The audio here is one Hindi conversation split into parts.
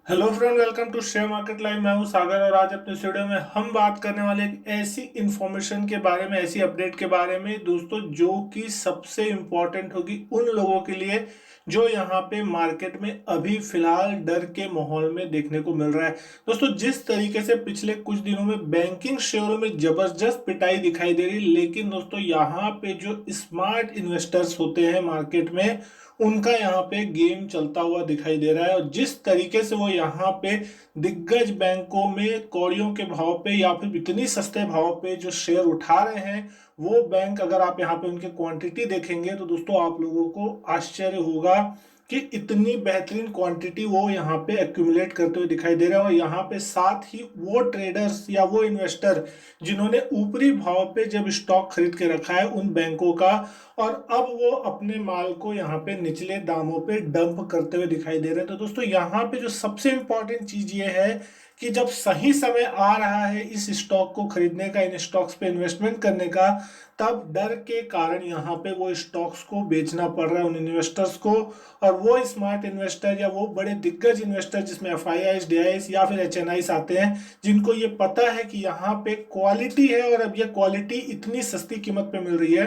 Hello friend, welcome to share market live. मैं हूं सागर और आज अपने इस वीडियो में हम बात करने वाले एक ऐसी इंफॉर्मेशन के बारे में, ऐसी अपडेट के बारे में दोस्तों, जो कि सबसे इंपॉर्टेंट होगी उन लोगों के लिए जो यहाँ पे मार्केट में अभी फिलहाल डर के माहौल में देखने को मिल रहा है। दोस्तों, जिस तरीके से पिछले कुछ दिनों में बैंकिंग शेयरों में जबरदस्त पिटाई दिखाई दे रही, लेकिन दोस्तों यहाँ पे जो स्मार्ट इन्वेस्टर्स होते हैं मार्केट में, उनका यहाँ पे गेम चलता हुआ दिखाई दे रहा है। और जिस तरीके से वो यहाँ पे दिग्गज बैंकों में कौड़ियों के भाव पे या फिर इतनी सस्ते भाव पे जो शेयर उठा रहे हैं, वो बैंक अगर आप यहाँ पे उनकी क्वांटिटी देखेंगे तो दोस्तों आप लोगों को आश्चर्य होगा कि इतनी बेहतरीन क्वांटिटी वो यहाँ पे एक्यूमुलेट करते हुए दिखाई दे रहा है। और यहाँ पे साथ ही वो ट्रेडर्स या वो इन्वेस्टर जिन्होंने ऊपरी भाव पे जब स्टॉक खरीद के रखा है उन बैंकों का, और अब वो अपने माल को यहाँ पे निचले दामों पे डंप करते हुए दिखाई दे रहे हैं। तो दोस्तों यहाँ पे जो सबसे इंपॉर्टेंट चीज ये है कि जब सही समय आ रहा है इस स्टॉक को खरीदने का, इन स्टॉक्स पे इन्वेस्टमेंट करने का, तब डर के कारण यहाँ पे वो स्टॉक्स को बेचना पड़ रहा है उन इन्वेस्टर्स को। और वो स्मार्ट इन्वेस्टर या वो बड़े दिग्गज इन्वेस्टर जिसमें एफआईआईस, डीआईएस या फिर एचएनआईस आते हैं, जिनको ये पता है कि यहाँ पे क्वालिटी है और अब ये क्वालिटी इतनी सस्ती कीमत पे मिल रही है,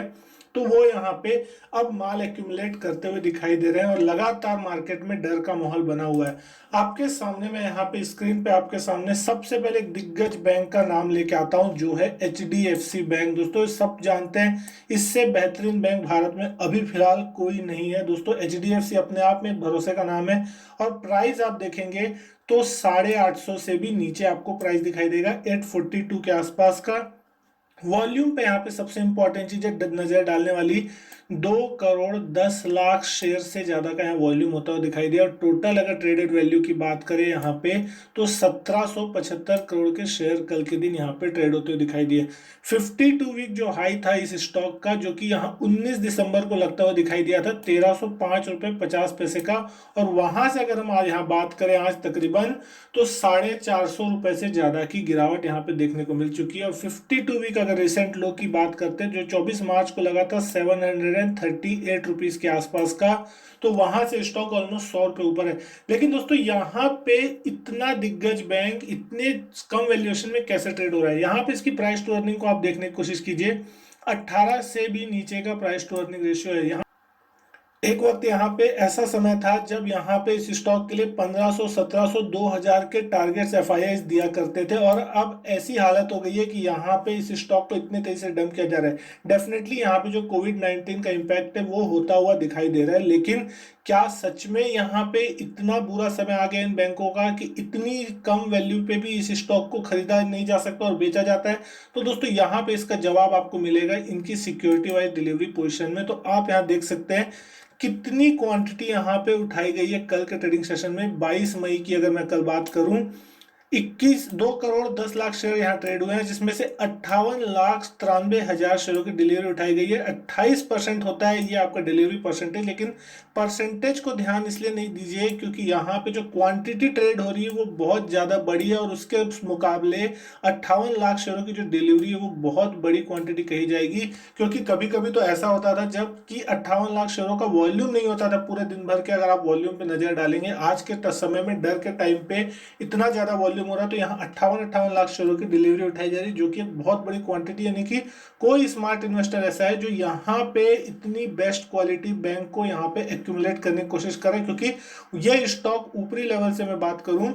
तो वो यहाँ पे अब माल एक्यूमुलेट करते हुए दिखाई दे रहे हैं। और लगातार मार्केट में डर का माहौल बना हुआ है। आपके सामने मैं यहाँ पे स्क्रीन पे आपके सामने सबसे पहले एक दिग्गज बैंक का नाम लेके आता हूँ, जो है एचडीएफसी बैंक। दोस्तों सब जानते हैं, इससे बेहतरीन बैंक भारत में अभी फिलहाल कोई नहीं है। दोस्तों एचडीएफसी अपने आप में एक भरोसे का नाम है। और प्राइस आप देखेंगे तो 850 से भी नीचे आपको प्राइस दिखाई देगा, 842 के आसपास का। वॉल्यूम पे यहाँ पे सबसे इंपॉर्टेंट चीज है नजर डालने वाली, 2 करोड़ 10 लाख शेयर से ज्यादा का यहाँ वॉल्यूम होता हुआ दिखाई दिया। और टोटल अगर ट्रेडेड वैल्यू की बात करें यहाँ पे, तो 1775 करोड़ के शेयर कल के दिन यहाँ पे ट्रेड होते हुए दिखाई दिए। 52 वीक जो हाई था इस स्टॉक का, जो कि यहाँ 19 दिसंबर को लगता हुआ दिखाई दिया था, 1305 रुपये 50 पैसे का। और वहां से अगर हम आज यहाँ बात करें आज तकरीबन, तो 450 रुपए से ज्यादा की गिरावट यहाँ पे देखने को मिल चुकी है। और 52 वीक अगर रिसेंट लो की बात करते हैं, जो 24 मार्च को लगा था 738 रुपीज के आसपास का, तो वहां से स्टॉक ऑलमोस्ट 100 रुपए ऊपर है। लेकिन दोस्तों यहाँ पे इतना दिग्गज बैंक इतने कम वैल्यूएशन में कैसे ट्रेड हो रहा है? यहाँ पे इसकी प्राइस टू अर्निंग को आप देखने की कोशिश कीजिए, 18 से भी नीचे का प्राइस टू अर्निंग रेशियो है यहाँ। एक वक्त यहाँ पे ऐसा समय था जब यहाँ पे इस स्टॉक के लिए 1500, 1700, 2000 के टारगेट्स एफआईआईस दिया करते थे। और अब ऐसी हालत हो गई है कि यहाँ पे इस स्टॉक को इतने तेजी से डंप किया जा रहा है। डेफिनेटली यहाँ पे जो कोविड 19 का इम्पैक्ट है वो होता हुआ दिखाई दे रहा है, लेकिन क्या सच में यहाँ पे इतना बुरा समय आ गया इन बैंकों का कि इतनी कम वैल्यू पे भी इस स्टॉक को खरीदा नहीं जा सकता और बेचा जाता है? तो दोस्तों यहाँ पे इसका जवाब आपको मिलेगा इनकी सिक्योरिटी वाइज डिलीवरी पोजीशन में। तो आप यहाँ देख सकते हैं कितनी क्वांटिटी यहाँ पे उठाई गई है कल के ट्रेडिंग सेशन में। 22 मई की अगर मैं कल बात करूं, 2 करोड़ 10 लाख शेयर यहाँ ट्रेड हुए हैं, जिसमें से 58 लाख 93 हजार शेयरों की डिलीवरी उठाई गई है। 28% होता है ये आपका डिलीवरी परसेंटेज, लेकिन परसेंटेज को ध्यान इसलिए नहीं दीजिए क्योंकि यहाँ पे जो क्वांटिटी ट्रेड हो रही है वो बहुत ज्यादा बड़ी है, और उसके मुकाबले 58 लाख शेयरों की जो डिलीवरी है वो बहुत बड़ी क्वांटिटी कही जाएगी। क्योंकि कभी कभी तो ऐसा होता था जब कि 58 लाख शेयरों का वॉल्यूम नहीं होता था पूरे दिन भर के। अगर आप वॉल्यूम पे नजर डालेंगे आज के समय में डर के टाइम पे इतना ज्यादा वॉल्यूम हो रहा है, तो यहाँ 58 लाख शेयरों की डिलीवरी उठाई जा रही है, जो कि एक बहुत बड़ी क्वांटिटी। यानी कि कोई स्मार्ट इन्वेस्टर ऐसा है जो यहाँ पे इतनी बेस्ट क्वालिटी बैंक को यहाँ पे एक्यूमुलेट करने की कोशिश कर रहे हैं, क्योंकि ये स्टॉक ऊपरी लेवल से मैं बात करूं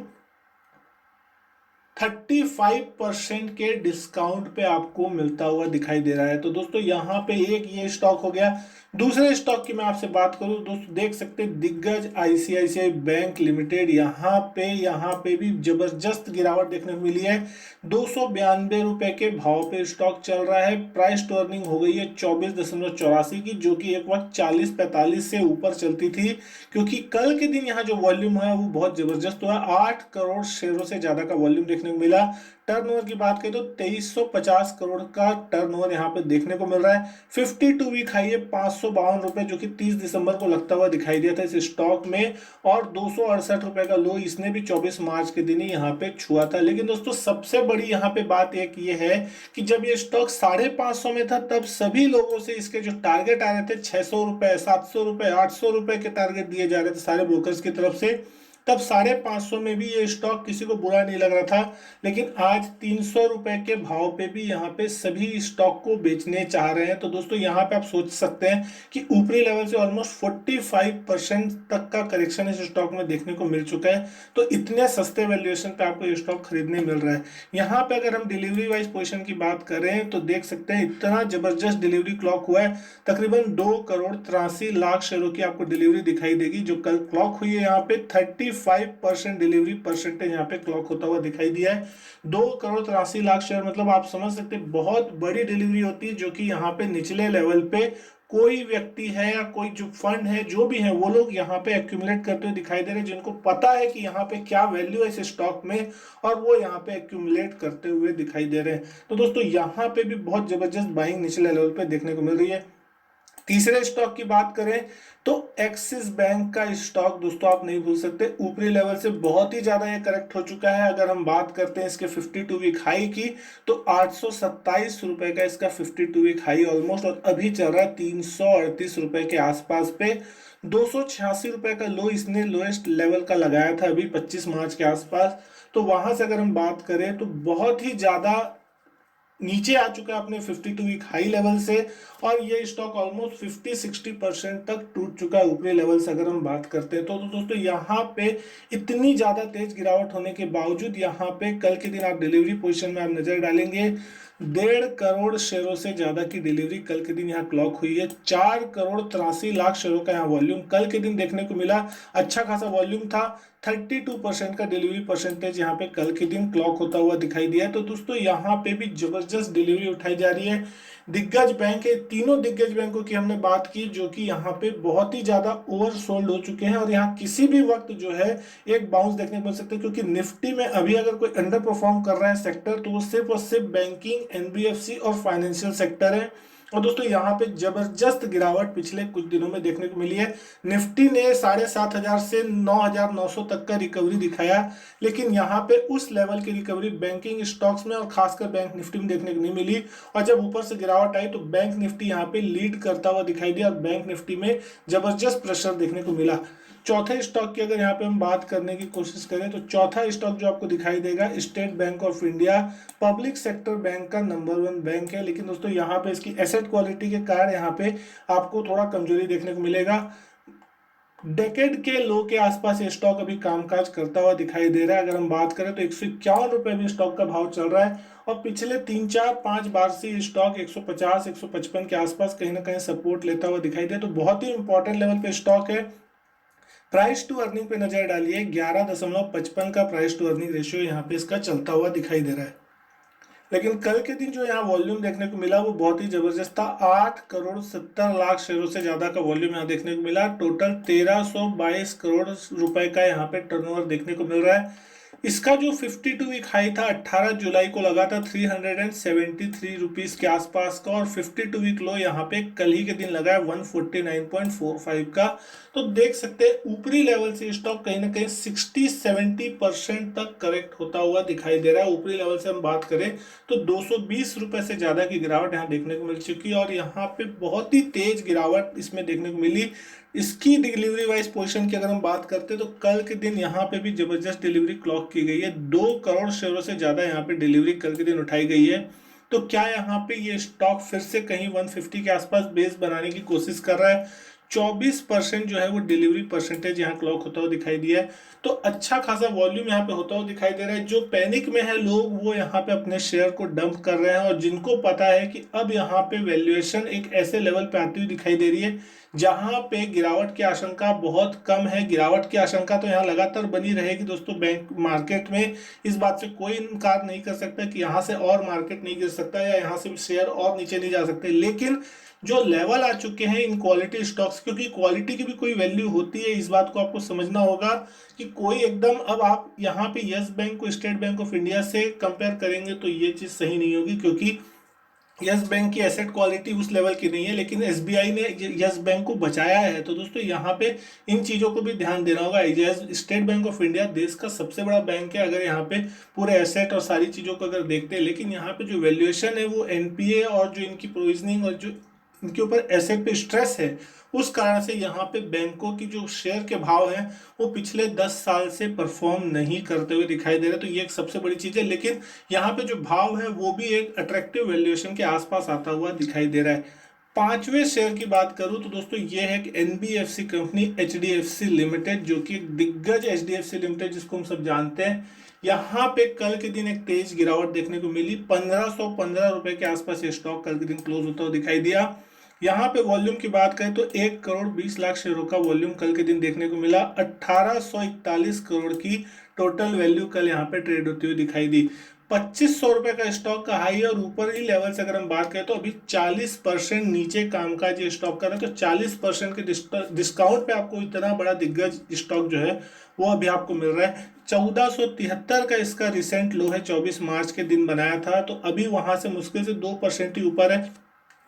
35% के डिस्काउंट पे आपको मिलता हुआ दिखाई दे रहा है। तो दोस्तों यहाँ पे एक ये स्टॉक हो गया। दूसरे स्टॉक की मैं आपसे बात करूं दोस्तों, देख सकते हैं दिग्गज आईसीआईसीआई बैंक लिमिटेड, यहाँ पे भी जबरदस्त गिरावट देखने को मिली है। 292 रुपए के भाव पे स्टॉक चल रहा है। प्राइस टू अर्निंग हो गई है 24.84 की, जो कि एक वक्त 40-45 से ऊपर चलती थी। क्योंकि कल के दिन यहाँ जो वॉल्यूम है वो बहुत जबरदस्त हुआ, 8 करोड़ शेयरों से ज्यादा का वॉल्यूम देखने को मिला। टर्नओवर की बात करें तो 2350 करोड़ का टर्नओवर यहाँ पे देखने को मिल रहा है। 52 वीक हाई है 552 रुपए, जो कि 30 दिसंबर को लगता हुआ दिखाई दिया था इस स्टॉक में। और 268 रुपए का लो इसने भी 24 मार्च के दिन ही यहाँ पे छुआ था। लेकिन दोस्तों सबसे बड़ी यहाँ पे बात एक ये है कि जब ये स्टॉक 550 में था, तब सभी लोगों से इसके जो टारगेट आ रहे थे 600 रुपए, 700 रुपए, 800 रुपए के टारगेट दिए जा रहे थे सारे ब्रोकर्स की तरफ से। तब 550 में भी ये स्टॉक किसी को बुरा नहीं लग रहा था, लेकिन आज 300 रुपए के भाव पे भी यहाँ पे सभी स्टॉक को बेचने चाह रहे हैं। तो दोस्तों यहाँ पे आप सोच सकते हैं कि ऊपरी लेवल से ऑलमोस्ट 45% तक का करेक्शन इस स्टॉक में देखने को मिल चुका है। तो इतने सस्ते वैल्यूएशन पे आपको ये स्टॉक खरीदने मिल रहा है। यहाँ पे अगर हम डिलीवरी वाइज पोजीशन की बात करें तो देख सकते हैं इतना जबरदस्त डिलीवरी क्लॉक हुआ है। तकरीबन 2,83,00,000 शेयरों की आपको डिलीवरी दिखाई देगी। जो कल क्लॉक हुई है यहाँ पे 35% डिलीवरी परसेंटेज यहाँ पे क्लॉक होता हुआ दिखाई दिया है। 2,83,00,000 शेयर मतलब आप समझ सकते हैं बहुत बड़ी डिलीवरी होती है, जो कि यहाँ पे निचले लेवल पे कोई व्यक्ति है या कोई जो फंड है जो भी है वो लोग यहाँ पे एक्यूमुलेट करते हुए दिखाई दे रहे हैं, जिनको पता है कि यहाँ पे क्या वैल्यू है इस स्टॉक में, और वो यहाँ पे एक्यूमुलेट करते हुए दिखाई दे रहे हैं। तो दोस्तों यहाँ पे भी बहुत जबरदस्त बाइंग निचले लेवल पे देखने को मिल रही है। तीसरे स्टॉक की बात करें तो एक्सिस बैंक का स्टॉक दोस्तों आप नहीं भूल सकते, ऊपरी लेवल से बहुत ही ज्यादा ये करेक्ट हो चुका है। अगर हम बात करते हैं इसके 52 वीक हाई की तो 827 रुपए का इसका 52 वीक हाई ऑलमोस्ट, और अभी चल रहा है 338 रुपए के आसपास पे। 286 रुपए का लो इसने लोएस्ट लेवल का लगाया था अभी 25 मार्च के आसपास। तो वहां से अगर हम बात करें तो बहुत ही ज्यादा नीचे आ चुका है अपने 52 वीक हाई लेवल से, और ये स्टॉक ऑलमोस्ट 50-60% तक टूट चुका है ऊपरी लेवल से अगर हम बात करते हैं। तो दोस्तों यहाँ पे इतनी ज्यादा तेज गिरावट होने के बावजूद यहाँ पे कल के दिन आप डिलीवरी पोजीशन में आप नजर डालेंगे 1.5 करोड़ शेयरों से ज्यादा की डिलीवरी कल के दिन यहाँ क्लॉक हुई है। 4,83,00,000 शेयरों का यहाँ वॉल्यूम कल के दिन देखने को मिला। अच्छा खासा वॉल्यूम था। 32% का डिलीवरी परसेंटेज यहाँ पे कल के दिन क्लॉक होता हुआ दिखाई दिया है। तो दोस्तों यहाँ पे भी जबरदस्त डिलीवरी उठाई जा रही है। दिग्गज बैंक है, तीनों दिग्गज बैंकों की हमने बात की जो कि यहाँ पे बहुत ही ज्यादा ओवर सोल्ड हो चुके हैं, और यहाँ किसी भी वक्त जो है एक बाउंस देखने को मिल सकता है, क्योंकि निफ्टी में अभी अगर कोई अंडर परफॉर्म कर रहा है सेक्टर तो वो सिर्फ और सिर्फ बैंकिंग, एनबीएफसी और फाइनेंशियल सेक्टर है। और दोस्तों यहाँ पे जबरदस्त गिरावट पिछले कुछ दिनों में देखने को मिली है। निफ्टी ने 7,500 से 9,900 तक का रिकवरी दिखाया, लेकिन यहाँ पे उस लेवल की रिकवरी बैंकिंग स्टॉक्स में और खासकर बैंक निफ्टी में देखने को नहीं मिली। और जब ऊपर से गिरावट आई तो बैंक निफ्टी यहाँ पे लीड करता हुआ दिखाई दिया, और बैंक निफ्टी में जबरदस्त प्रेशर देखने को मिला। चौथे स्टॉक की अगर यहाँ पे हम बात करने की कोशिश करें तो चौथा स्टॉक जो आपको दिखाई देगा state bank of India, public sector bank का नंबर 1 बैंक है। लेकिन दोस्तों यहाँ पे इसकी एसेट क्वालिटी के कारण यहाँ पे आपको थोड़ा कमजोरी देखने को मिलेगा। डेकेड के लो के आसपास ये स्टॉक अभी कामकाज करता हुआ दिखाई दे रहा है। अगर हम बात करें तो 151 रुपए में स्टॉक का भाव चल रहा है, और पिछले 3-4-5 बार से स्टॉक 150-155 के आसपास कहीं ना कहीं सपोर्ट लेता हुआ दिखाई दे। तो बहुत ही इंपॉर्टेंट लेवल पे स्टॉक है। प्राइस टू अर्निंग पे नजर डालिए, 11.55 का प्राइस टू अर्निंग रेशियो यहाँ पे इसका चलता हुआ दिखाई दे रहा है। लेकिन कल के दिन जो यहाँ वॉल्यूम देखने को मिला वो बहुत ही जबरदस्त था। 8,70,00,000 शेयरों से ज्यादा का वॉल्यूम यहाँ देखने को मिला। टोटल 1,322 करोड़ रुपए का यहाँ पे टर्नओवर देखने को मिल रहा है। इसका जो 52 वीक हाई था 18 जुलाई को लगा था 373 रुपीज के आसपास का, और 52 वीक लो यहाँ पे कल ही के दिन लगा है 149.45 का। तो देख सकते हैं ऊपरी लेवल से स्टॉक कहीं ना कहीं 60-70% तक करेक्ट होता हुआ दिखाई दे रहा है। ऊपरी लेवल से हम बात करें तो 220 रुपए से ज्यादा की गिरावट यहाँ देखने को मिल चुकी है, और यहाँ पे बहुत ही तेज गिरावट इसमें देखने को मिली। इसकी डिलीवरी वाइज पोजीशन की अगर हम बात करते हैं तो कल के दिन यहाँ पे भी जबरदस्त डिलीवरी क्लॉक की गई है। 2 करोड़ शेयरों से ज्यादा यहाँ पे डिलीवरी कल के दिन उठाई गई है। तो क्या यहाँ पे ये स्टॉक फिर से कहीं 150 के आसपास बेस बनाने की कोशिश कर रहा है? 24% जो है वो डिलीवरी परसेंटेज यहाँ क्लॉक होता हुआ दिखाई दिया है। तो अच्छा खासा वॉल्यूम यहाँ पे होता हुआ दिखाई दे रहा है। जो पैनिक में है लोग वो यहाँ पे अपने शेयर को डंप कर रहे हैं, और जिनको पता है कि अब यहाँ पे वैल्यूएशन एक ऐसे लेवल पे आती हुई दिखाई दे रही है जहां पे गिरावट की आशंका बहुत कम है। गिरावट की आशंका तो यहाँ लगातार बनी रहेगी दोस्तों बैंक मार्केट में, इस बात से कोई इनकार नहीं कर सकता कि यहाँ से और मार्केट नहीं गिर सकता या यहाँ से शेयर और नीचे नहीं जा सकते। लेकिन जो लेवल आ चुके हैं इन क्वालिटी स्टॉक्स, क्योंकि क्वालिटी की भी कोई वैल्यू होती है, इस बात को आपको समझना होगा कि कोई एकदम अब आप यहाँ पे यस बैंक को स्टेट बैंक ऑफ इंडिया से कंपेयर करेंगे तो ये चीज सही नहीं होगी, क्योंकि यस बैंक की एसेट क्वालिटी उस लेवल की नहीं है, लेकिन एसबीआई ने यस बैंक को बचाया है। तो दोस्तों यहाँ पे इन चीजों को भी ध्यान देना होगा। स्टेट बैंक ऑफ इंडिया देश का सबसे बड़ा बैंक है अगर यहाँ पे पूरे एसेट और सारी चीजों को अगर देखते हैं, लेकिन यहाँ पे जो वैल्यूएशन है वो एनपीए और जो इनकी प्रोविजनिंग और जो इनके ऊपर एसेट पे स्ट्रेस है, उस कारण से यहाँ पे बैंकों की जो शेयर के भाव हैं वो पिछले 10 साल से परफॉर्म नहीं करते हुए दिखाई दे रहे। तो ये एक सबसे बड़ी चीज़ है, लेकिन यहाँ पे जो भाव है वो भी एक अट्रैक्टिव वैल्यूएशन के आसपास आता हुआ दिखाई दे रहा है। पांचवें शेयर की बात करूं तो दोस्तों ये है कि एनबीएफसी कंपनी एचडीएफसी लिमिटेड, जो कि एक दिग्गज एचडीएफसी लिमिटेड जिसको हम सब जानते हैं। यहाँ पे कल के दिन एक तेज गिरावट देखने को मिली, 1515 रुपए के आसपास ये स्टॉक कल के दिन क्लोज होता हुआ दिखाई दिया। यहाँ पे वॉल्यूम की बात करें तो 1 करोड़ 20 लाख शेयरों का वॉल्यूम कल के दिन देखने को मिला। 1841 करोड़ की टोटल वैल्यू कल यहाँ पे ट्रेड होती हुई दिखाई दी। 2500 रुपए का स्टॉक का हाई और ऊपर ही लेवल से अगर हम बात करें तो अभी 40% नीचे कामकाज ये स्टॉक कर रहा है। तो 40% के डिस्काउंट पे आपको इतना बड़ा दिग्गज स्टॉक जो है वो अभी आपको मिल रहा है। 1473 का इसका रिसेंट लो है, 24 मार्च के दिन बनाया था। तो अभी वहां से मुश्किल से 2% ही ऊपर है,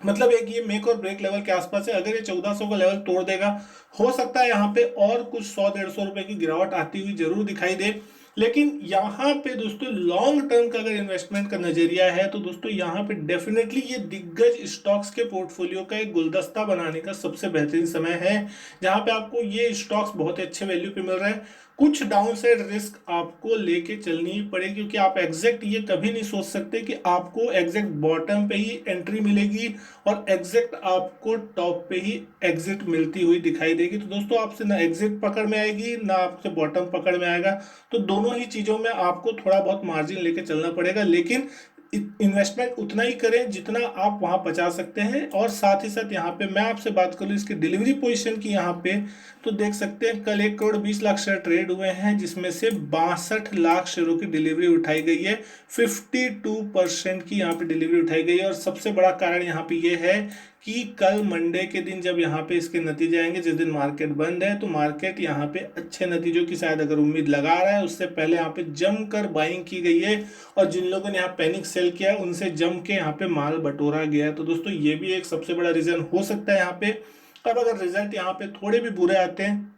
मतलब एक ये मेक और ब्रेक लेवल के आसपास है। अगर ये 1400 का लेवल तोड़ देगा, हो सकता है यहाँ पे और कुछ 100-150 रुपए की गिरावट आती हुई जरूर दिखाई दे। लेकिन यहाँ पे दोस्तों लॉन्ग टर्म का अगर इन्वेस्टमेंट का नजरिया है तो दोस्तों यहाँ पे डेफिनेटली ये दिग्गज स्टॉक्स के पोर्टफोलियो का एक गुलदस्ता बनाने का सबसे बेहतरीन समय है, जहाँ पे आपको ये स्टॉक्स बहुत ही अच्छे वैल्यू पे मिल रहे हैं। कुछ डाउन साइड रिस्क आपको लेके चलनी ही पड़ेगी, क्योंकि आप एग्जैक्ट ये कभी नहीं सोच सकते कि आपको एग्जैक्ट बॉटम पे ही एंट्री मिलेगी और एग्जैक्ट आपको टॉप पे ही एग्जिट मिलती हुई दिखाई देगी। तो दोस्तों आपसे ना एग्जिट पकड़ में आएगी ना आपसे बॉटम पकड़ में आएगा, तो दोनों ही चीजों में आपको थोड़ा बहुत मार्जिन लेके चलना पड़ेगा। लेकिन इन्वेस्टमेंट उतना ही करें जितना आप वहां बचा सकते हैं। और साथ ही साथ यहाँ पे मैं आपसे बात करूँ इसकी डिलीवरी पोजीशन की, यहाँ पे तो देख सकते हैं कल 1 करोड़ 20 लाख शेयर ट्रेड हुए हैं, जिसमें से 62 लाख शेयरों की डिलीवरी उठाई गई है। 52% की यहाँ पे डिलीवरी उठाई गई है। और सबसे बड़ा कारण यहाँ पे ये है कि कल मंडे के दिन जब यहाँ पे इसके नतीजे आएंगे, जिस दिन मार्केट बंद है, तो मार्केट यहाँ पे अच्छे नतीजों की शायद अगर उम्मीद लगा रहा है, उससे पहले यहाँ पे जमकर बाइंग की गई है और जिन लोगों ने यहाँ पैनिक सेल किया है उनसे जम के यहाँ पे माल बटोरा गया है। तो दोस्तों ये भी एक सबसे बड़ा रीजन हो सकता है यहाँ पे। अब अगर रिजल्ट यहाँ पे थोड़े भी बुरे आते हैं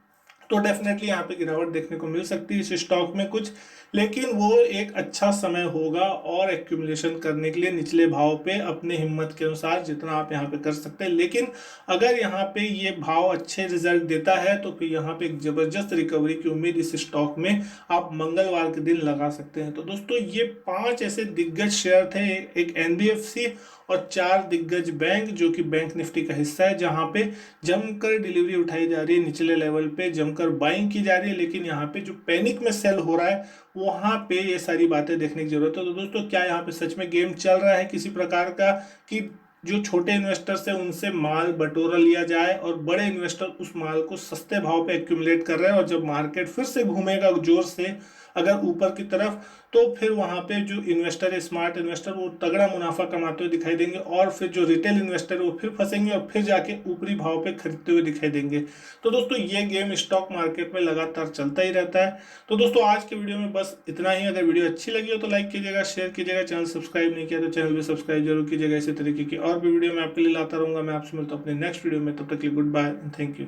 तो डेफिनेटली यहाँ पे गिरावट देखने को मिल सकती है इस स्टॉक में कुछ, लेकिन वो एक अच्छा समय होगा और एक्यूमुलेशन करने के लिए निचले भाव पे अपने हिम्मत के अनुसार जितना आप यहाँ पे कर सकते हैं। लेकिन अगर यहाँ पे ये भाव अच्छे रिजल्ट देता है तो फिर यहाँ पे एक जबरदस्त रिकवरी की उम्मीद इस स्टॉक में आप मंगलवार के दिन लगा सकते हैं। तो दोस्तों ये 5 ऐसे दिग्गज शेयर थे, एक एनबीएफसी और 4 दिग्गज बैंक जो कि बैंक निफ्टी का हिस्सा है, जहां पे जमकर डिलीवरी उठाई जा रही है, निचले लेवल पे जमकर बाइंग की जा रही है। लेकिन यहाँ पे जो पैनिक में सेल हो रहा है वहां पे ये सारी बातें देखने की जरूरत है। तो दोस्तों क्या यहाँ पे सच में गेम चल रहा है किसी प्रकार का कि जो छोटे इन्वेस्टर्स है उनसे माल बटोरा लिया जाए और बड़े इन्वेस्टर उस माल को सस्ते भाव पे एक्यूमुलेट कर रहे हैं, और जब मार्केट फिर से घूमेगा जोर से अगर ऊपर की तरफ, तो फिर वहां पे जो इन्वेस्टर है, स्मार्ट इन्वेस्टर, वो तगड़ा मुनाफा कमाते हुए दिखाई देंगे और फिर जो रिटेल इन्वेस्टर है वो फिर फंसेंगे और फिर जाके ऊपरी भाव पे खरीदते हुए दिखाई देंगे। तो दोस्तों ये गेम स्टॉक मार्केट में लगातार चलता ही रहता है। तो दोस्तों आज के वीडियो में बस इतना ही। अगर वीडियो अच्छी लगी हो तो लाइक कीजिएगा, शेयर कीजिएगा, चैनल सब्सक्राइब नहीं किया तो चैनल भी सब्सक्राइब जरूर कीजिएगा। इसी तरीके की और भी वीडियो मैं आपके लिए लाता रहूंगा। मैं आपसे मिलता हूँ अपने नेक्स्ट वीडियो में, तब तक के लिए good bye and thank you.